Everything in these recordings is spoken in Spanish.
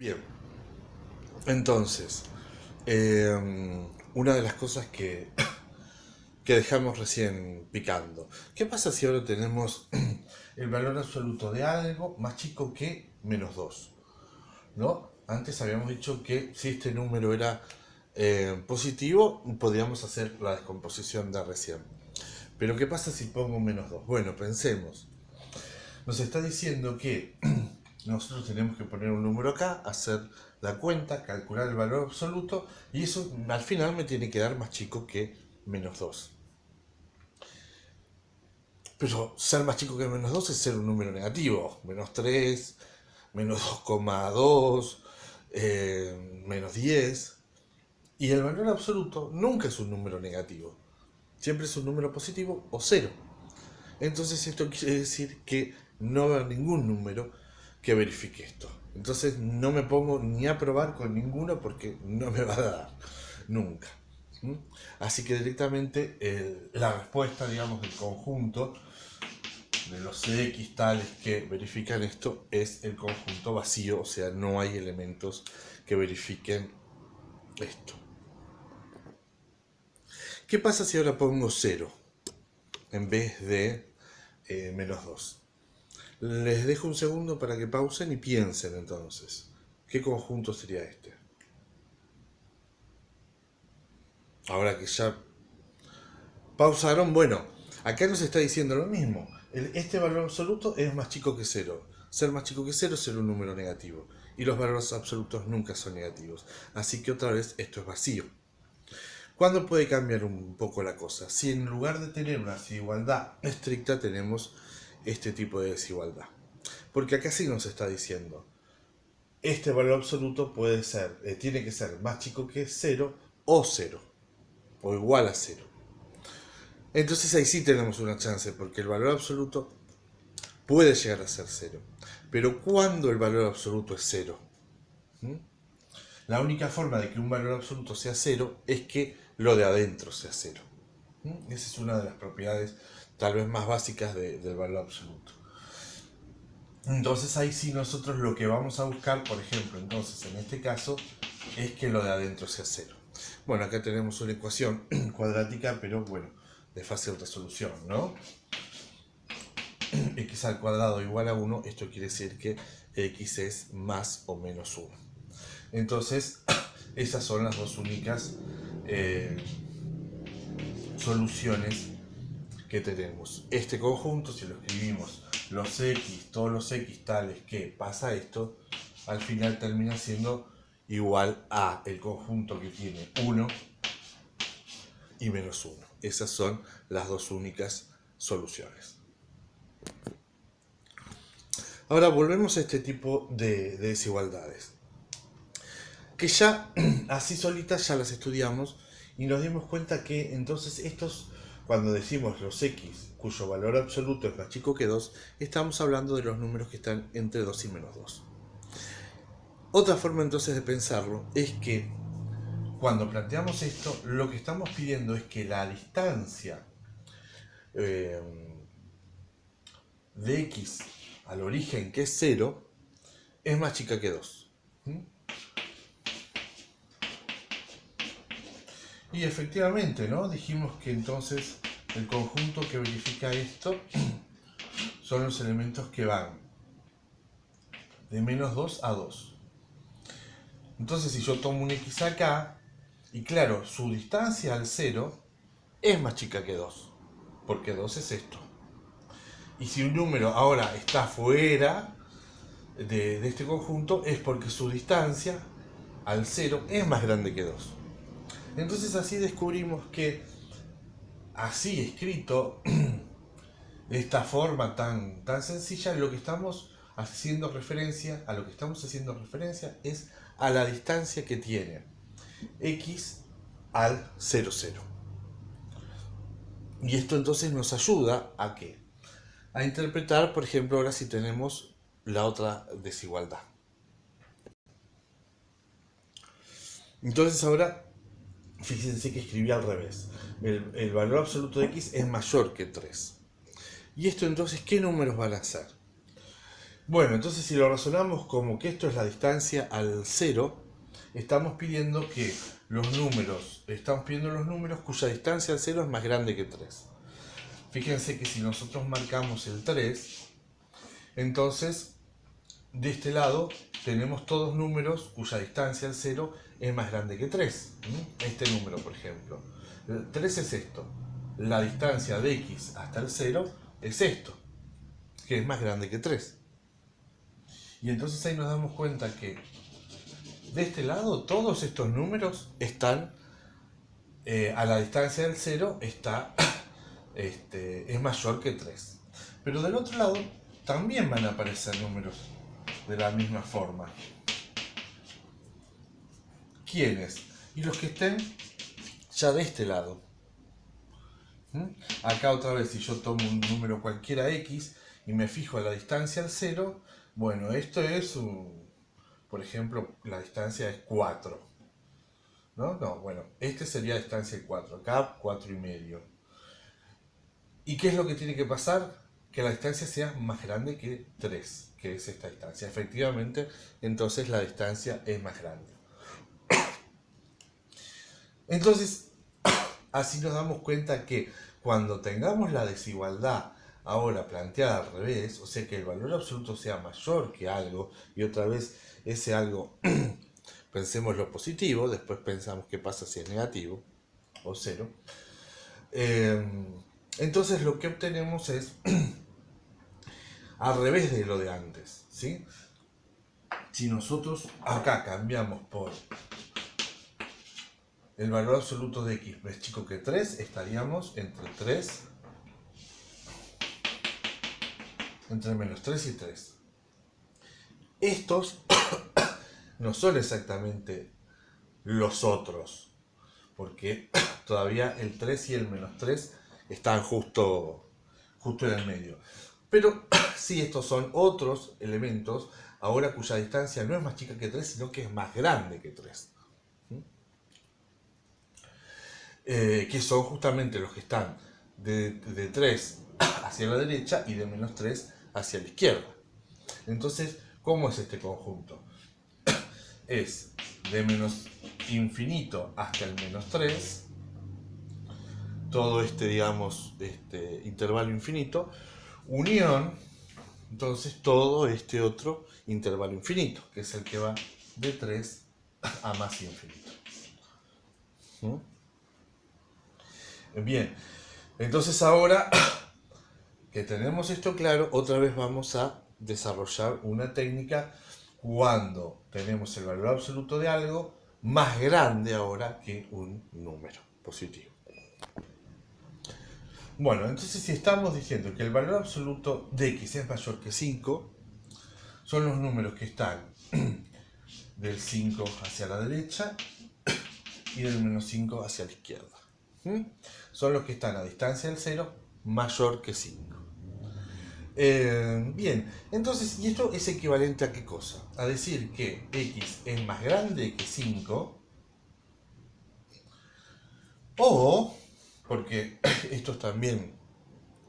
Bien, entonces, una de las cosas que dejamos recién picando. ¿Qué pasa si ahora tenemos el valor absoluto de algo más chico que -2? ¿No? Antes habíamos dicho que si este número era positivo, podríamos hacer la descomposición de recién. Pero ¿qué pasa si pongo -2? Bueno, pensemos. Nos está diciendo que nosotros tenemos que poner un número acá, hacer la cuenta, calcular el valor absoluto y eso al final me tiene que dar más chico que -2. Pero ser más chico que -2 es ser un número negativo. -3, -2,2, -10. Y el valor absoluto nunca es un número negativo. Siempre es un número positivo o cero. Entonces esto quiere decir que no va a haber ningún número que verifique esto. Entonces no me pongo ni a probar con ninguno porque no me va a dar nunca. ¿Mm? Así que directamente la respuesta, digamos, del conjunto de los CX tales que verifican esto es el conjunto vacío, o sea, no hay elementos que verifiquen esto. ¿Qué pasa si ahora pongo 0 en vez de -2? Les dejo un segundo para que pausen y piensen entonces. ¿Qué conjunto sería este? Ahora que ya pausaron, bueno, acá nos está diciendo lo mismo. Este valor absoluto es más chico que cero. Ser más chico que cero es ser un número negativo. Y los valores absolutos nunca son negativos. Así que otra vez esto es vacío. ¿Cuándo puede cambiar un poco la cosa? Si en lugar de tener una desigualdad estricta tenemos este tipo de desigualdad. Porque acá sí nos está diciendo, este valor absoluto puede ser, tiene que ser más chico que cero o igual a cero. Entonces ahí sí tenemos una chance, porque el valor absoluto puede llegar a ser cero. Pero ¿cuándo el valor absoluto es cero? ¿Mm? La única forma de que un valor absoluto sea cero es que lo de adentro sea cero. ¿Mm? Esa es una de las propiedades tal vez más básicas del valor absoluto. Entonces ahí sí nosotros lo que vamos a buscar, por ejemplo, entonces en este caso, es que lo de adentro sea cero. Bueno, acá tenemos una ecuación cuadrática, pero bueno, de fácil resolución, ¿no? X al cuadrado igual a 1, esto quiere decir que X es más o menos 1. Entonces, esas son las dos únicas soluciones que tenemos. Este conjunto, si lo escribimos los X, todos los X tales que pasa esto, al final termina siendo igual a el conjunto que tiene 1 y -1. Esas son las dos únicas soluciones. Ahora volvemos a este tipo de desigualdades, que ya así solitas ya las estudiamos y nos dimos cuenta que entonces estos, cuando decimos los X cuyo valor absoluto es más chico que 2, estamos hablando de los números que están entre 2 y -2. Otra forma entonces de pensarlo es que cuando planteamos esto, lo que estamos pidiendo es que la distancia eh, de X al origen, que es 0, es más chica que 2. Y efectivamente, ¿no? Dijimos que entonces el conjunto que verifica esto son los elementos que van de -2 a 2. Entonces si yo tomo un X acá, y claro, su distancia al 0 es más chica que 2, porque 2 es esto. Y si un número ahora está fuera de este conjunto, es porque su distancia al 0 es más grande que 2. Entonces así descubrimos que, así escrito, de esta forma tan sencilla, lo que estamos haciendo referencia, a lo que estamos haciendo referencia es a la distancia que tiene X al 0, 0. Y esto entonces nos ayuda a ¿qué? A interpretar, por ejemplo, ahora si tenemos la otra desigualdad. Entonces ahora, fíjense que escribí al revés. El valor absoluto de X es mayor que 3. ¿Y esto entonces qué números van a ser? Bueno, entonces si lo razonamos como que esto es la distancia al cero, estamos pidiendo los números cuya distancia al cero es más grande que 3. Fíjense que si nosotros marcamos el 3, entonces de este lado tenemos todos números cuya distancia al cero es más grande que 3. Este número, por ejemplo. 3 es esto. La distancia de x hasta el 0 es esto, que es más grande que 3. Y entonces ahí nos damos cuenta que de este lado todos estos números están a la distancia del 0 está, es mayor que 3. Pero del otro lado también van a aparecer números de la misma forma. ¿Quiénes? Y los que estén ya de este lado. Acá otra vez, si yo tomo un número cualquiera x y me fijo a la distancia al 0, bueno, esto es, por ejemplo, la distancia es 4. ¿No? No, bueno, este sería la distancia de 4. Acá 4,5. ¿Y qué es lo que tiene que pasar? Que la distancia sea más grande que 3, que es esta distancia. Efectivamente, entonces la distancia es más grande. Entonces, así nos damos cuenta que cuando tengamos la desigualdad ahora planteada al revés, o sea que el valor absoluto sea mayor que algo, y otra vez ese algo, pensemos lo positivo, después pensamos qué pasa si es negativo o 0. Entonces lo que obtenemos es al revés de lo de antes, ¿sí? Si nosotros acá cambiamos por el valor absoluto de x más chico que 3, estaríamos entre menos 3 y 3. Estos no son exactamente los otros, porque todavía el 3 y el menos 3 están justo en el medio. Pero sí, estos son otros elementos, ahora cuya distancia no es más chica que 3, sino que es más grande que 3. Que son justamente los que están de 3 hacia la derecha y de menos 3 hacia la izquierda. Entonces, ¿cómo es este conjunto? Es de menos infinito hasta el menos 3, todo digamos, intervalo infinito, unión, entonces todo este otro intervalo infinito, que es el que va de 3 a más infinito. Bien, entonces ahora que tenemos esto claro, otra vez vamos a desarrollar una técnica cuando tenemos el valor absoluto de algo más grande ahora que un número positivo. Bueno, entonces si estamos diciendo que el valor absoluto de x es mayor que 5, son los números que están del 5 hacia la derecha y del menos 5 hacia la izquierda. Son los que están a distancia del 0 mayor que 5. Bien, entonces, ¿y esto es equivalente a qué cosa? A decir que x es más grande que 5, o, porque estos también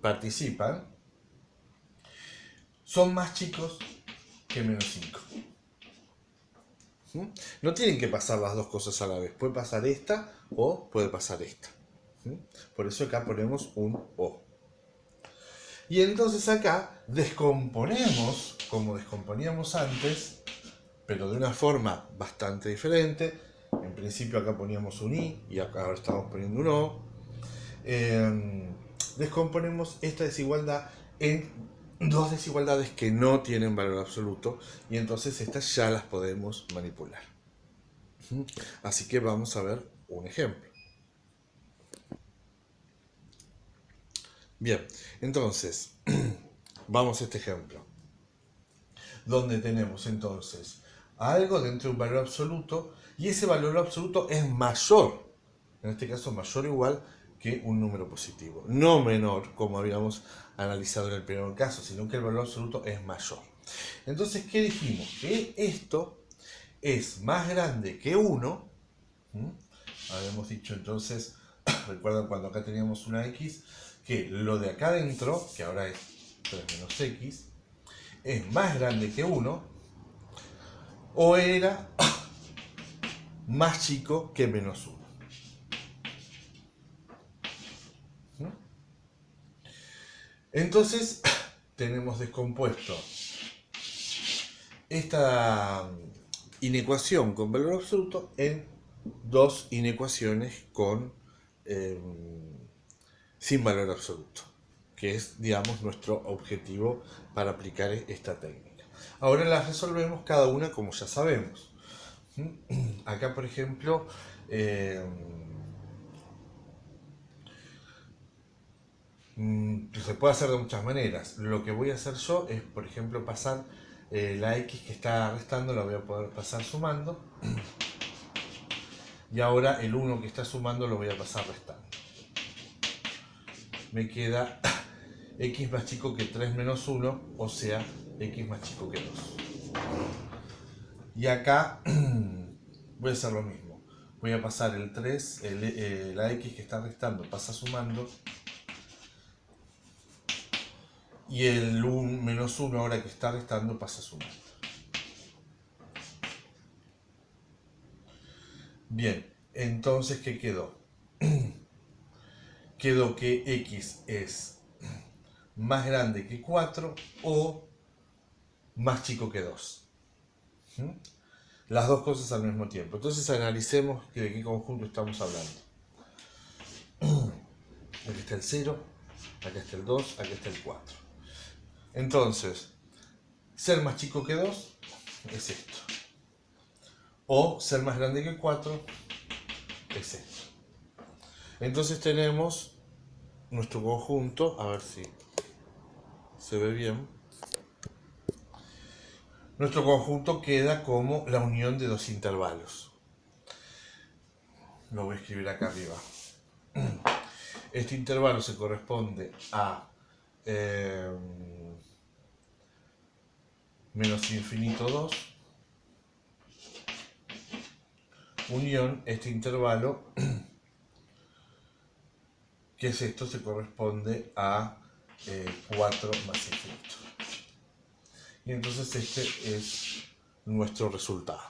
participan, son más chicos que menos 5. No tienen que pasar las dos cosas a la vez, puede pasar esta o puede pasar esta. Por eso acá ponemos un o. Y entonces acá descomponemos, como descomponíamos antes, pero de una forma bastante diferente. En principio acá poníamos un i y acá ahora estamos poniendo un o. Descomponemos esta desigualdad en dos desigualdades que no tienen valor absoluto y entonces estas ya las podemos manipular. Así que vamos a ver un ejemplo. Bien, entonces, vamos a este ejemplo, donde tenemos entonces algo dentro de un valor absoluto y ese valor absoluto es mayor, en este caso mayor o igual que un número positivo, no menor como habíamos analizado en el primer caso, sino que el valor absoluto es mayor. Entonces, ¿qué dijimos? Que esto es más grande que 1. Habíamos dicho entonces, recuerdan cuando acá teníamos una x, que lo de acá adentro, que ahora es 3 menos x, es más grande que 1 o era más chico que menos 1. Entonces tenemos descompuesto esta inecuación con valor absoluto en dos inecuaciones con sin valor absoluto, que es, digamos, nuestro objetivo para aplicar esta técnica. Ahora las resolvemos cada una como ya sabemos. Acá, por ejemplo, se puede hacer de muchas maneras. Lo que voy a hacer yo es, por ejemplo, pasar la x que está restando, la voy a poder pasar sumando. Y ahora el 1 que está sumando lo voy a pasar restando. Me queda x más chico que 3 menos 1, o sea, x más chico que 2. Y acá voy a hacer lo mismo. Voy a pasar el 3, la x que está restando pasa sumando. Y el 1 menos 1 ahora que está restando pasa sumando. Bien, entonces, ¿qué quedó? Quedó que x es más grande que 4 o más chico que 2. Las dos cosas al mismo tiempo. Entonces analicemos de qué conjunto estamos hablando. Aquí está el 0, acá está el 2, acá está el 4. Entonces, ser más chico que 2 es esto. O ser más grande que 4 es esto. Entonces tenemos nuestro conjunto, a ver si se ve bien. Nuestro conjunto queda como la unión de dos intervalos. Lo voy a escribir acá arriba. Este intervalo se corresponde a menos infinito 2, unión este intervalo, que es esto, se corresponde a 4 más infinito. Y entonces este es nuestro resultado.